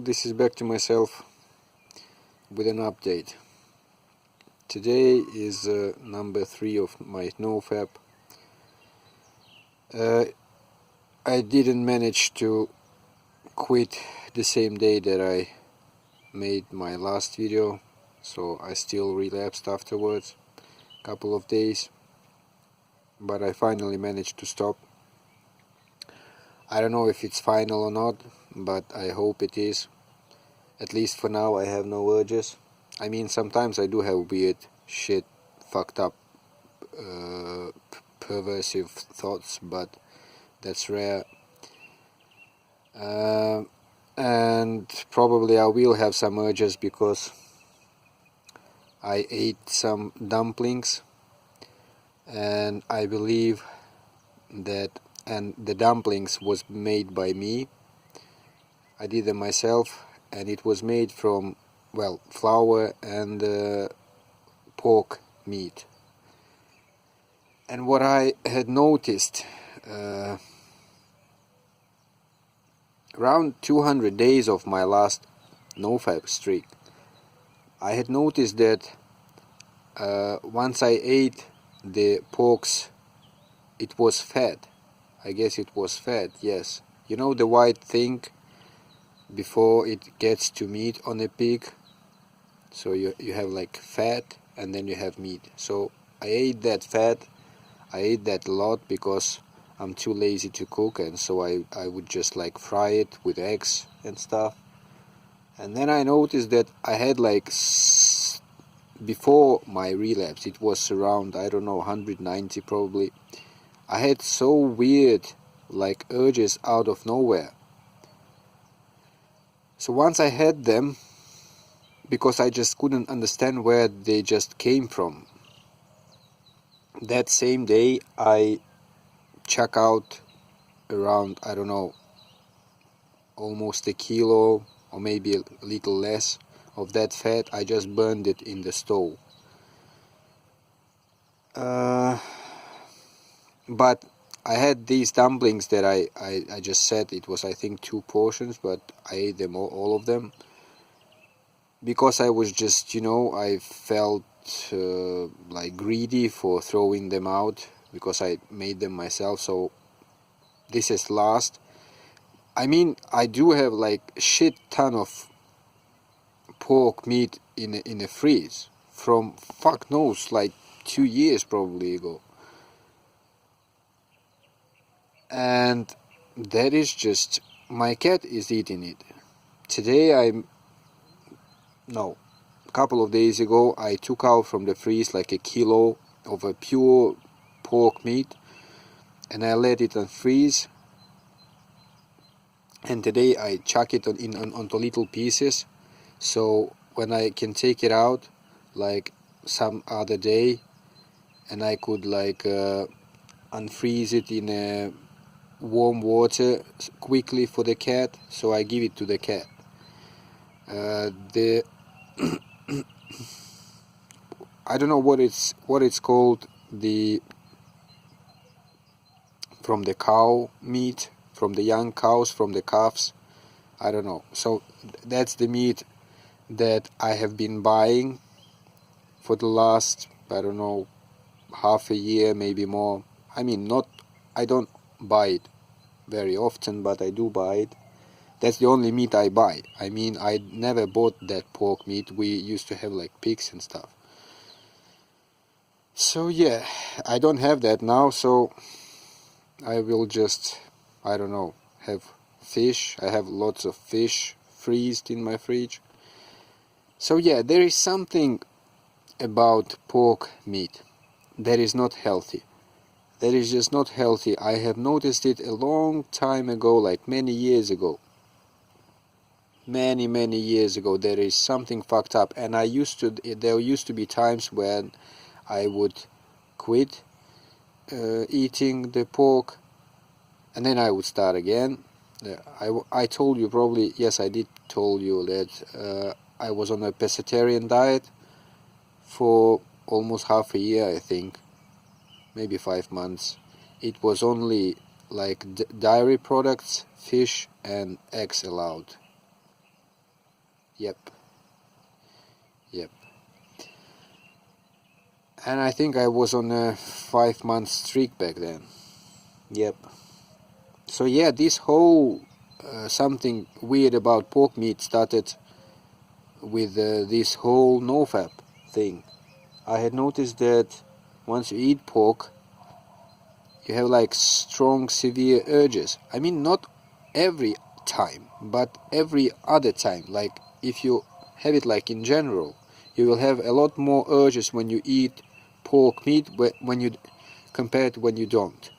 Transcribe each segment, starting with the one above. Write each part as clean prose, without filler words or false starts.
this is back to myself with an update. Today is number 3 of my Nofap. I didn't manage to quit the same day that I made my last video, so I still relapsed afterwards, couple of days, but I finally managed to stop. I don't know if it's final or not, but I hope it is. At least for now I have no urges. I mean, sometimes I do have weird shit, fucked up, perversive thoughts, but that's rare. And probably I will have some urges because I ate some dumplings, and I believe that the dumplings was made by me. I did them myself, and it was made from, well, flour and pork meat. And what I had noticed, around 200 days of my last Nofap streak, I had noticed that once I ate the porks, it was fat. I guess it was fat, yes. You know the white thing before it gets to meat on a pig? So you have like fat and then you have meat. So I ate that fat. I ate that a lot because I'm too lazy to cook, and so I would just like fry it with eggs and stuff. And then I noticed that I had like, before my relapse, it was around, I don't know, 190 probably. I had so weird like urges out of nowhere. So once I had them, because I just couldn't understand where they just came from, that same day I chuck out around, I don't know, almost a kilo or maybe a little less of that fat. I just burned it in the stove. But I had these dumplings that I just said, it was I think 2 portions, but I ate them all of them. Because I was just, I felt like greedy for throwing them out, because I made them myself, so this is last. I mean, I do have like shit ton of pork meat in a freeze from fuck knows, like 2 years probably ago. And that is just, my cat is eating it. Today a couple of days ago I took out from the freeze like a kilo of a pure pork meat, and I let it unfreeze, and today I chuck it onto little pieces, so when I can take it out like some other day, and I could like unfreeze it in a warm water quickly for the cat, so I give it to the cat. I don't know what it's called, from the cow meat, from the young cows, from the calves, I don't know. So that's the meat that I have been buying for the last, I don't know, half a year, maybe more. I mean, I don't buy it very often, but I do buy it. That's the only meat I buy. I mean, I never bought that pork meat. We used to have like pigs and stuff. So yeah, I don't have that now, so I will just, I don't know, have fish. I have lots of fish freezed in my fridge. So yeah, there is something about pork meat that is not healthy. That is just not healthy. I have noticed it a long time ago, like many years ago. Many years ago, there is something fucked up, and there used to be times when I would quit eating the pork, and then I would start again. I told you probably, yes, I did told you that I was on a pescatarian diet for almost half a year, I think, maybe 5 months. It was only like dairy products, fish and eggs allowed. Yep. And I think I was on a 5-month streak back then. Yep. So yeah, this whole something weird about pork meat started with this whole Nofap thing. I had noticed that once you eat pork, you have like strong, severe urges. I mean, not every time, but every other time. Like if you have it like in general, you will have a lot more urges when you eat pork meat when you compared to when you don't.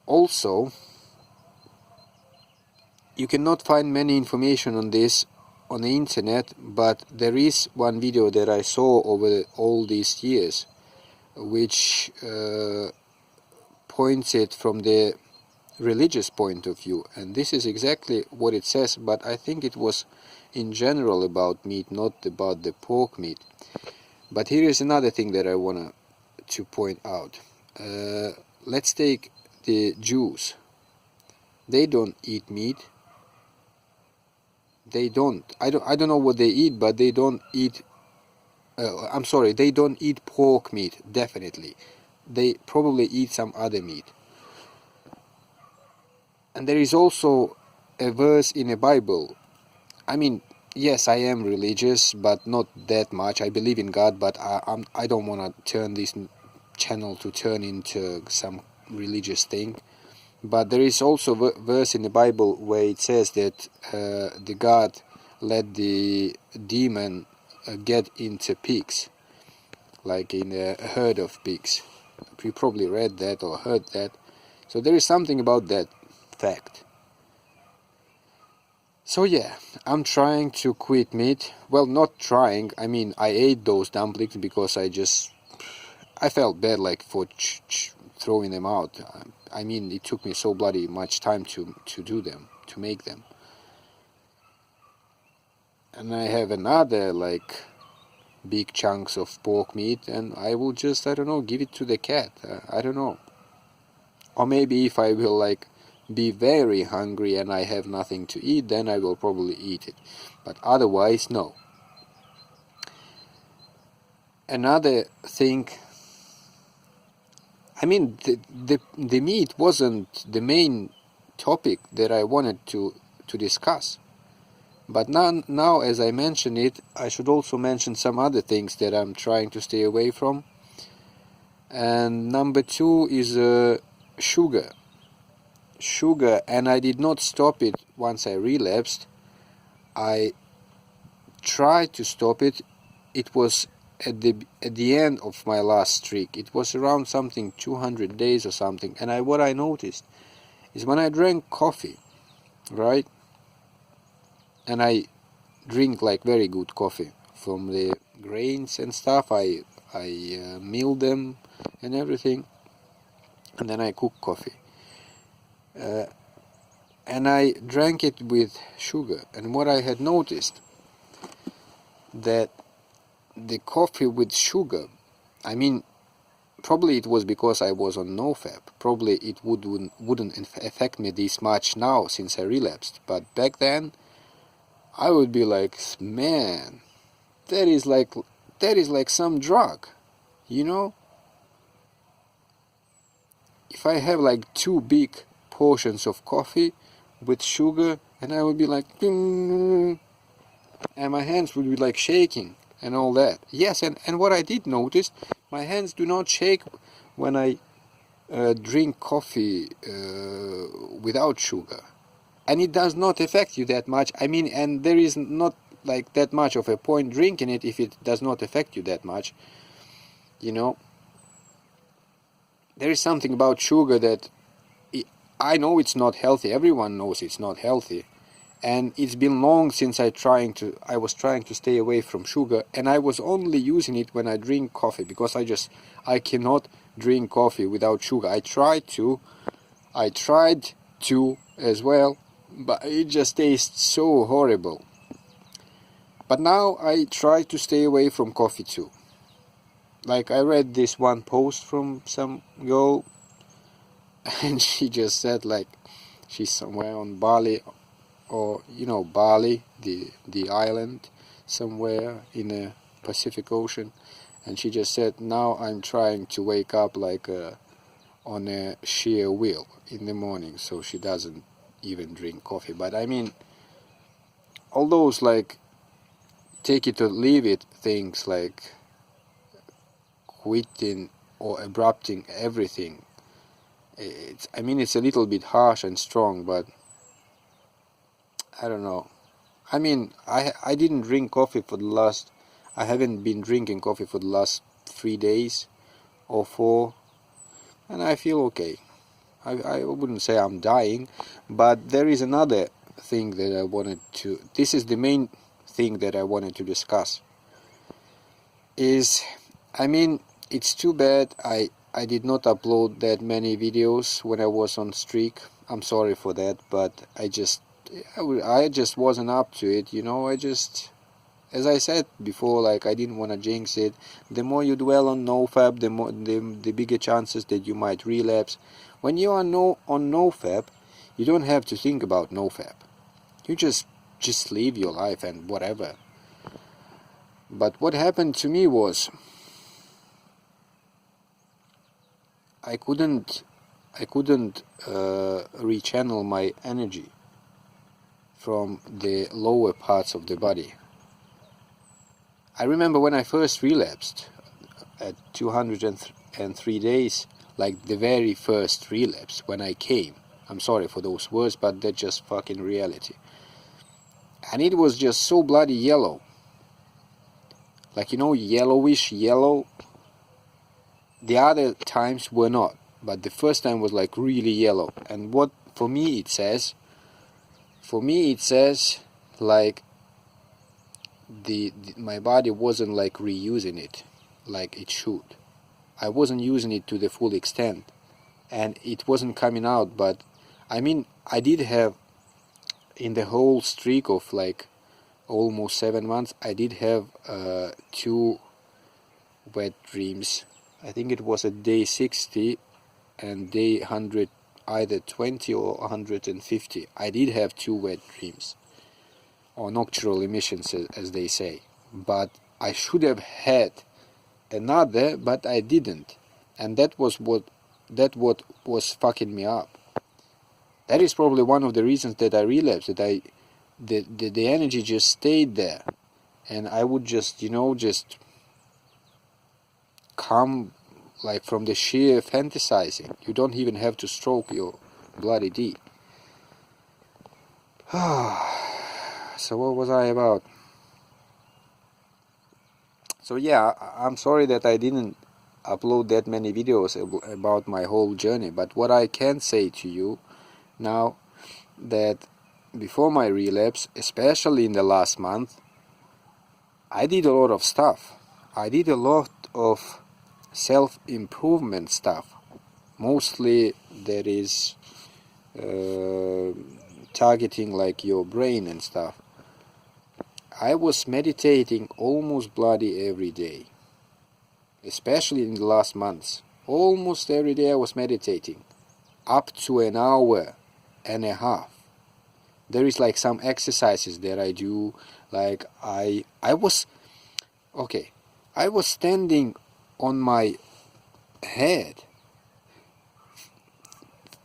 Also, you cannot find many information on this on the internet, but there is one video that I saw over all these years which points it from the religious point of view, and this is exactly what it says, but I think it was in general about meat, not about the pork meat. But here is another thing that I want to point out. Let's take the Jews. They don't eat meat. They don't. I don't know what they eat, but they don't eat. I'm sorry. They don't eat pork meat. Definitely, they probably eat some other meat. And there is also a verse in the Bible. I mean, yes, I am religious, but not that much. I believe in God, but I don't want to turn this channel to turn into some religious thing. But there is also a verse in the Bible where it says that the God let the demon get into pigs, like in a herd of pigs. You probably read that or heard that. So there is something about that fact. So yeah, I'm trying to quit meat. Well, not trying. I mean, I ate those dumplings because I felt bad, like for throwing them out. I mean, it took me so bloody much time to do them, to make them. And I have another like big chunks of pork meat, and I will just, I don't know, give it to the cat. I don't know. Or maybe if I will like be very hungry and I have nothing to eat, then I will probably eat it. But otherwise, no. Another thing, I mean, the meat wasn't the main topic that I wanted to discuss. But now, as I mention it, I should also mention some other things that I'm trying to stay away from. And number 2 is sugar. Sugar, and I did not stop it once I relapsed. I tried to stop it. It was at the end of my last streak. It was around something 200 days or something. And what I noticed is when I drank coffee, right? And I drink like very good coffee from the grains and stuff. I mill them and everything, and then I cook coffee. And I drank it with sugar. And what I had noticed, that the coffee with sugar, I mean, probably it was because I was on Nofap. Probably it wouldn't affect me this much now since I relapsed. But back then, I would be like, man, that is like some drug, you know? If I have like 2 big portions of coffee with sugar, and I would be like, and my hands would be like shaking and all that. Yes, and what I did notice, my hands do not shake when I drink coffee without sugar. And it does not affect you that much. I mean, and there is not like that much of a point drinking it if it does not affect you that much. You know, there is something about sugar that I know it's not healthy. Everyone knows it's not healthy. And it's been long since I was trying to stay away from sugar, and I was only using it when I drink coffee, because I cannot drink coffee without sugar. I tried to as well, but it just tastes so horrible. But now I try to stay away from coffee too. Like, I read this one post from some girl, and she just said like she's somewhere on Bali or Bali, the island somewhere in the Pacific Ocean, and she just said, now I'm trying to wake up like on a sheer will in the morning, so she doesn't even drink coffee. But I mean, all those like take it or leave it things, like quitting or abrupting everything, it's a little bit harsh and strong, but I don't know. I mean, I didn't drink coffee for the last, I haven't been drinking coffee for the last 3 days or 4, and I feel okay. I wouldn't say I'm dying, but there is another thing that I wanted to, this is the main thing that I wanted to discuss, is, I mean, it's too bad I did not upload that many videos when I was on streak. I'm sorry for that, but I just wasn't up to it, as I said before, like, I didn't want to jinx it. The more you dwell on Nofap, the bigger chances that you might relapse. When you are on Nofap, you don't have to think about Nofap. You just live your life and whatever. But what happened to me was, I couldn't rechannel my energy from the lower parts of the body. I remember when I first relapsed at 203 days, like the very first relapse when I came. I'm sorry for those words, but that's just fucking reality. And it was just so bloody yellow. Like, yellowish yellow. The other times were not, but the first time was like really yellow. And what for me it says like my body wasn't like reusing it like it should. I wasn't using it to the full extent, and it wasn't coming out. But I mean, I did have, in the whole streak of like almost 7 months, I did have 2 wet dreams. I think it was at day 60 and day 100, either 20 or 150. I did have 2 wet dreams, or nocturnal emissions, as they say. But I should have had another, but I didn't, and that was what was fucking me up. That is probably one of the reasons that I relapsed. That the energy just stayed there, and I would just come like from the sheer fantasizing. You don't even have to stroke your bloody D. So what was I about? So yeah, I'm sorry that I didn't upload that many videos about my whole journey, but what I can say to you now, that before my relapse, especially in the last month, I did a lot of stuff. I did a lot of self-improvement stuff. Mostly that is targeting like your brain and stuff. I was meditating almost bloody every day, especially in the last months. Almost every day I was meditating, up to an hour and a half. There is like some exercises that I do, like I was standing on my head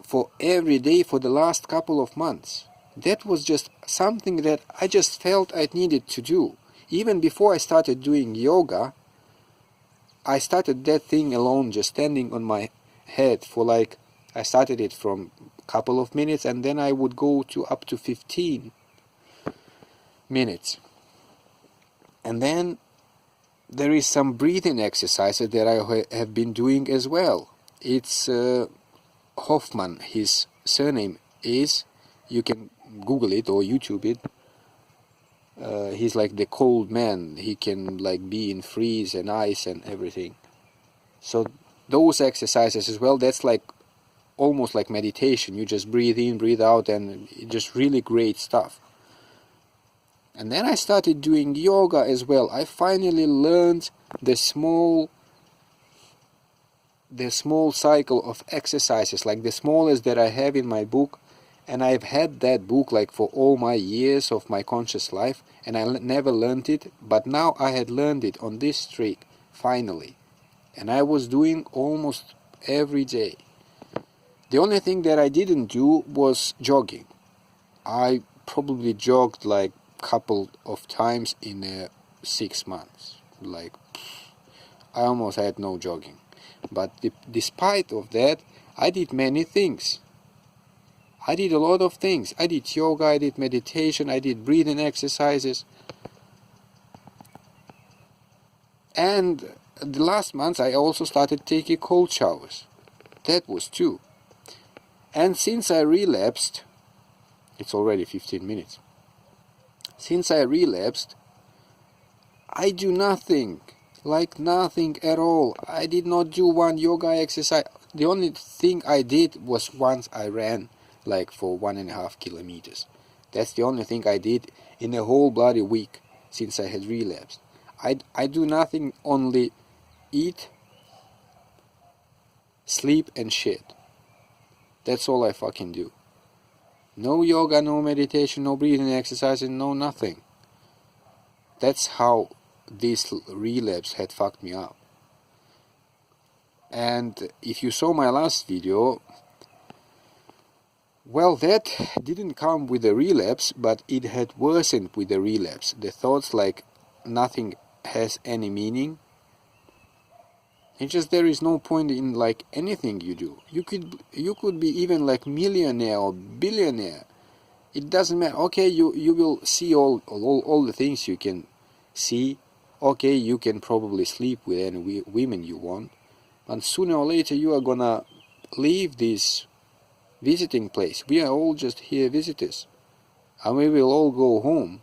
for every day for the last couple of months. That was just something that I just felt I needed to do. Even before I started doing yoga, I started that thing alone, just standing on my head for like, I started it from a couple of minutes, and then I would go to up to 15 minutes. And then there is some breathing exercises that I have been doing as well. It's Hoffman, his surname is, you can Google it or YouTube it. He's like the cold man. He can like be in freeze and ice and everything. So those exercises as well, that's like almost like meditation. You just breathe in, breathe out, and just really great stuff. And then I started doing yoga as well. I finally learned the small cycle of exercises, like the smallest that I have in my book, And I've had that book like for all my years of my conscious life, and I never learned it, but now I had learned it on this streak, finally. And I was doing almost every day. The only thing that I didn't do was jogging. I probably jogged like couple of times in 6 months. Like, I almost had no jogging. But despite of that, I did many things. I did a lot of things. I did yoga, I did meditation, I did breathing exercises. And the last month I also started taking cold showers. That was too. And since I relapsed, it's already 15 minutes. Since I relapsed, I do nothing. Like nothing at all. I did not do one yoga exercise. The only thing I did was once I ran like for 1.5 kilometers. That's the only thing I did in a whole bloody week since I had relapsed. I do nothing, only eat, sleep and shit. That's all I fucking do. No yoga, no meditation, no breathing exercises, no nothing. That's how this relapse had fucked me up. And if you saw my last video, well, that didn't come with a relapse, but it had worsened with the relapse. The thoughts like nothing has any meaning. It's just there is no point in like anything you do. You could be even like millionaire or billionaire. It doesn't matter. Okay, you will see all the things you can see. Okay, you can probably sleep with any women you want. And sooner or later you are gonna leave this visiting place. We are all just here visitors. And we will all go home,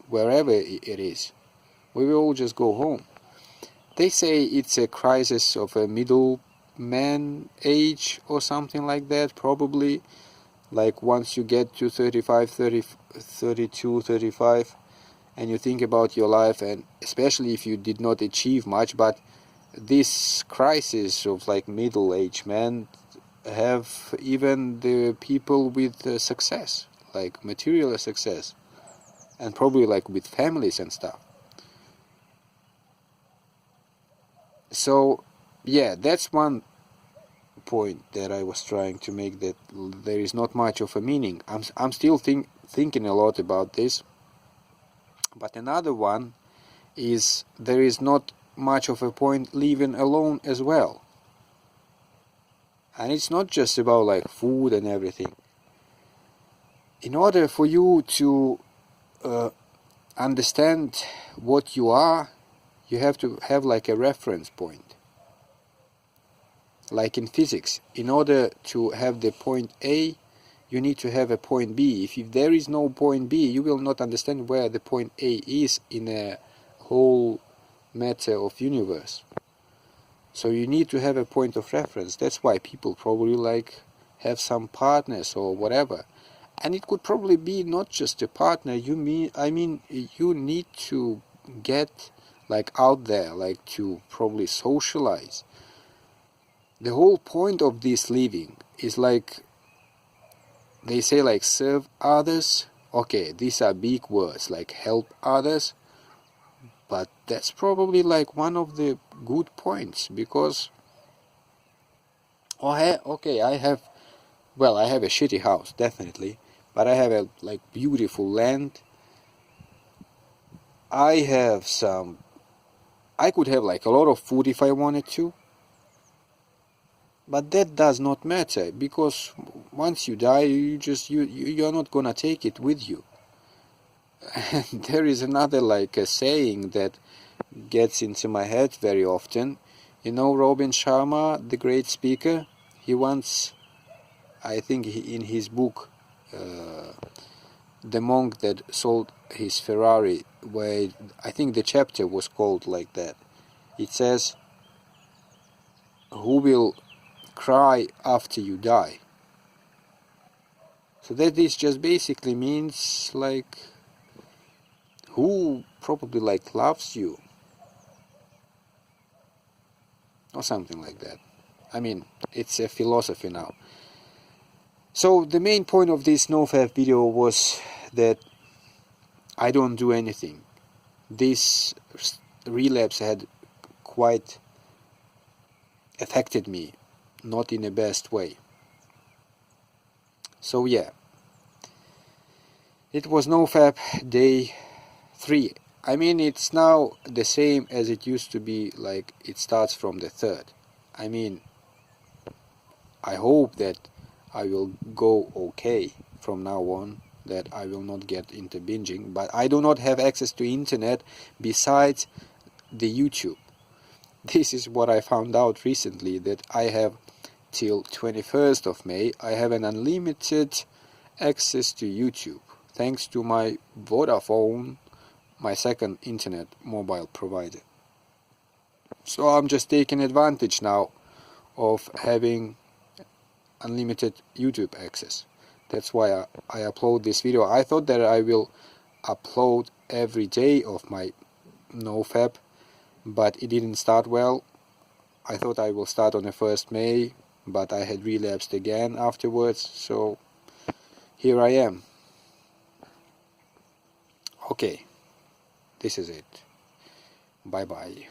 wherever it is. We will all just go home. They say it's a crisis of a middle man age or something like that, probably. Like once you get to 35, 30, 32, 35, and you think about your life, and especially if you did not achieve much, but this crisis of like middle-aged men have even the people with success, like material success, and probably like with families and stuff. So yeah, that's one point that I was trying to make, that there is not much of a meaning. I'm still thinking a lot about this. But another one is there is not much of a point living alone as well. And it's not just about like food and everything. In order for you to understand what you are, you have to have like a reference point. Like in physics, in order to have the point A, you need to have a point B. If there is no point B, you will not understand where the point A is in a whole matter of universe. So you need to have a point of reference. That's why people probably like have some partners or whatever. And it could probably be not just a partner. You need to get like out there, like to probably socialize. The whole point of this living is like, they say like serve others. Okay, these are big words, like help others. But that's probably like one of the good points, because I have a shitty house, definitely, but I have a like beautiful land. I could have like a lot of food if I wanted to. But that does not matter, because once you die, you're not gonna take it with you. And there is another like a saying that gets into my head very often. You know Robin Sharma, the great speaker? He once, I think in his book, The Monk That Sold His Ferrari, where I think the chapter was called like that. It says, who will cry after you die? So that this just basically means like, who probably like loves you, or something like that. I mean, it's a philosophy now. So the main point of this Nofap video was that I don't do anything. This relapse had quite affected me, not in the best way. So yeah, it was Nofap day 3. I mean, it's now the same as it used to be, like it starts from the 3rd. I mean, I hope that I will go okay from now on, that I will not get into binging, but I do not have access to internet besides the YouTube. This is what I found out recently, that I have till 21st of May, I have an unlimited access to YouTube, thanks to my Vodafone, my second internet mobile provider. So I'm just taking advantage now of having unlimited YouTube access. That's why I upload this video. I thought that I will upload every day of my Nofap, but it didn't start well. I thought I will start on the 1st May, but I had relapsed again afterwards, so here I am. Okay, this is it. Bye bye.